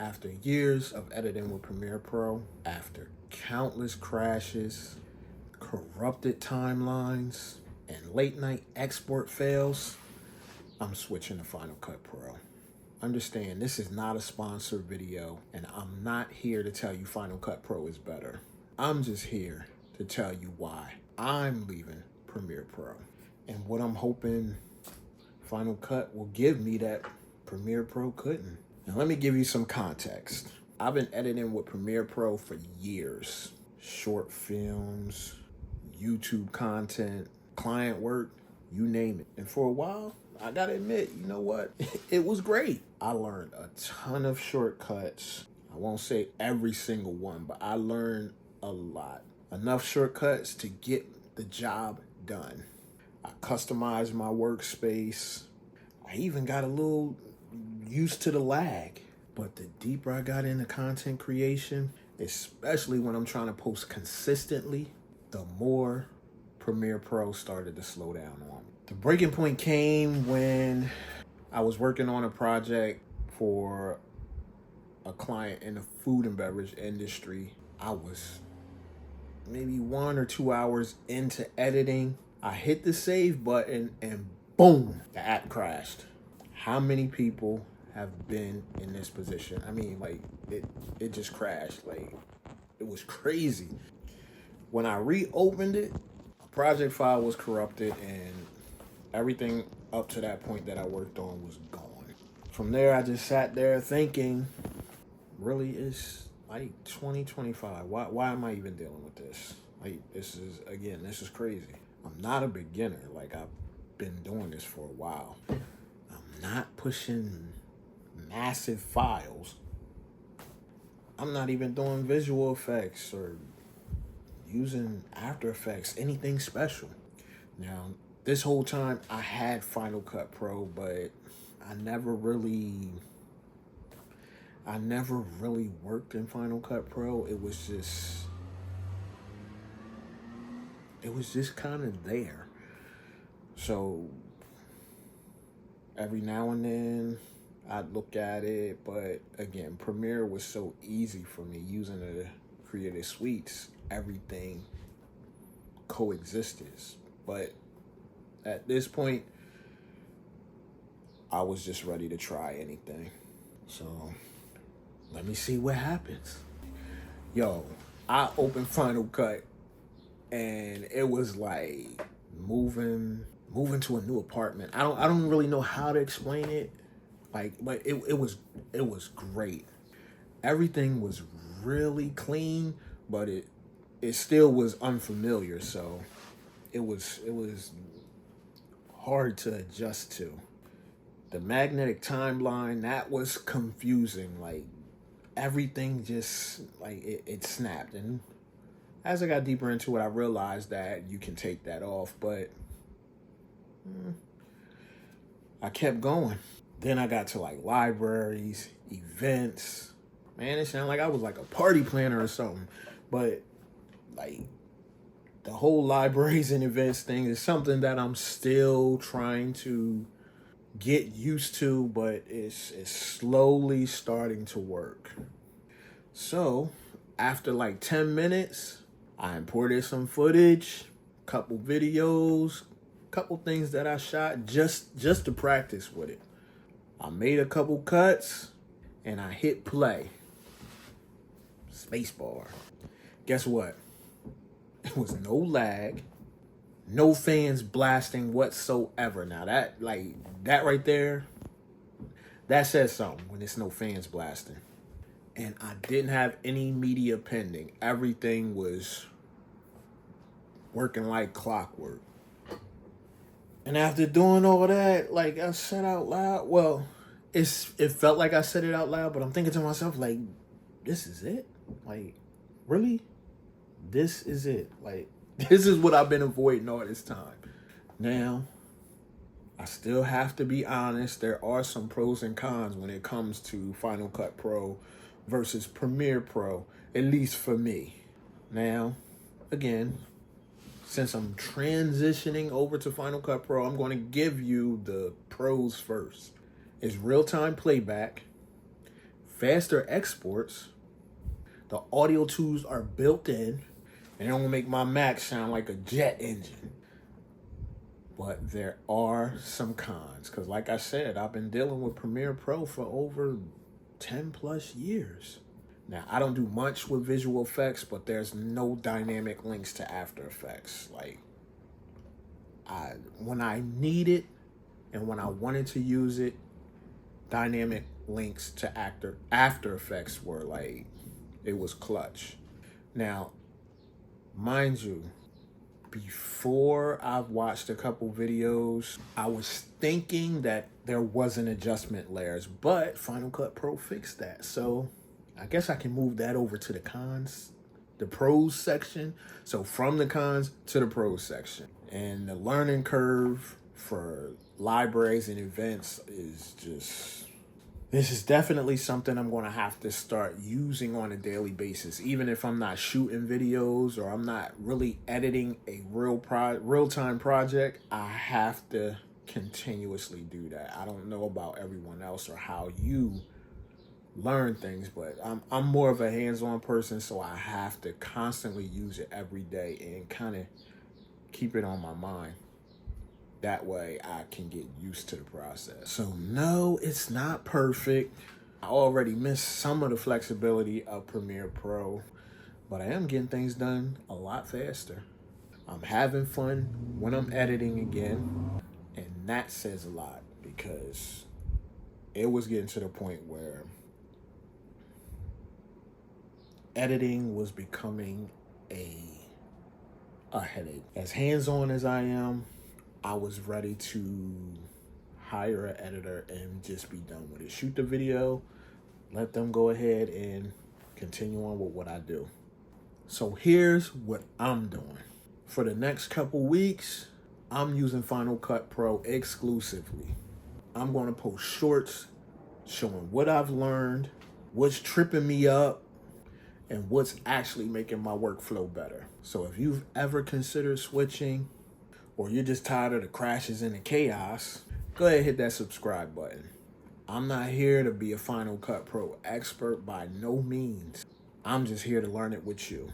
After years of editing with Premiere Pro, after countless crashes, corrupted timelines, and late night export fails, I'm switching to Final Cut Pro. Understand, this is not a sponsored video, and I'm not here to tell you Final Cut Pro is better. I'm just here to tell you why I'm leaving Premiere Pro and what I'm hoping Final Cut will give me that Premiere Pro couldn't. Now let me give you some context. I've been editing with Premiere Pro for years. Short films, YouTube content, client work, you name it. And for a while, I gotta admit, you know what? It was great. I learned a ton of shortcuts. I won't say every single one, but I learned a lot. Enough shortcuts to get the job done. I customized my workspace. I even got a little used to the lag. But the deeper I got into content creation, especially when I'm trying to post consistently, the more Premiere Pro started to slow down on me. The breaking point came when I was working on a project for a client in the food and beverage industry. I was maybe 1 or 2 hours into editing. I hit the save button and boom, the app crashed. How many people have been in this position? I mean, like, it just crashed. Like, it was crazy. When I reopened it, a project file was corrupted and everything up to that point that I worked on was gone. From there, I just sat there thinking, really, it's like 2025. Why am I even dealing with this? Like, this is crazy. I'm not a beginner. Like, I've been doing this for a while. I'm not pushing massive files. I'm not even doing visual effects or using After Effects, anything special. Now, this whole time I had Final Cut Pro, but I never really worked in Final Cut Pro. It was just kind of there. So every now and then I'd look at it, but again, Premiere was so easy for me using the Creative Suites. Everything coexisted. But at this point, I was just ready to try anything. So let me see what happens. Yo, I opened Final Cut and it was like moving to a new apartment. I don't really know how to explain it. Like, but it was great. Everything was really clean, but it still was unfamiliar, so it was hard to adjust to. The magnetic timeline, that was confusing. Like, everything just, like, it snapped. And as I got deeper into it, I realized that you can take that off, but I kept going. Then I got to, like, libraries, events. Man, it sounded like I was like a party planner or something. But, like, the whole libraries and events thing is something that I'm still trying to get used to, but it's slowly starting to work. So, after like 10 minutes, I imported some footage, couple videos, couple things that I shot just to practice with it. I made a couple cuts and I hit play. Spacebar. Guess what? It was no lag, no fans blasting whatsoever. Now that right there, that says something when it's no fans blasting. And I didn't have any media pending. Everything was working like clockwork. And after doing all that, like, I said out loud, well, it felt like I said it out loud, but I'm thinking to myself, like, this is it? Like, really? This is it? Like, this is what I've been avoiding all this time. Now, I still have to be honest. There are some pros and cons when it comes to Final Cut Pro versus Premiere Pro, at least for me. Now, again, since I'm transitioning over to Final Cut Pro, I'm going to give you the pros first. It's real-time playback, faster exports. The audio tools are built in, and it don't make my Mac sound like a jet engine. But there are some cons, because like I said, I've been dealing with Premiere Pro for over 10 plus years. Now, I don't do much with visual effects, but there's no dynamic links to After Effects. Like, when I need it and when I wanted to use it, dynamic links to After Effects were like, it was clutch. Now, mind you, before I've watched a couple videos, I was thinking that there wasn't adjustment layers, but Final Cut Pro fixed that. So I guess I can move that over to the cons, the pros section. So from the cons to the pros section. And the learning curve for libraries and events is just, this is definitely something I'm going to have to start using on a daily basis. Even if I'm not shooting videos or I'm not really editing a real-time project, I have to continuously do that. I don't know about everyone else or how you learn things, but I'm more of a hands-on person, so I have to constantly use it every day and kind of keep it on my mind. That way I can get used to the process. So no, it's not perfect. I already missed some of the flexibility of Premiere Pro, but I am getting things done a lot faster. I'm having fun when I'm editing again, and that says a lot, because it was getting to the point where editing was becoming a headache. As hands-on as I am, I was ready to hire an editor and just be done with it. Shoot the video, let them go ahead and continue on with what I do. So here's what I'm doing. For the next couple weeks, I'm using Final Cut Pro exclusively. I'm going to post shorts showing what I've learned, what's tripping me up, and what's actually making my workflow better. So if you've ever considered switching, or you're just tired of the crashes and the chaos, go ahead and hit that subscribe button. I'm not here to be a Final Cut Pro expert by no means. I'm just here to learn it with you.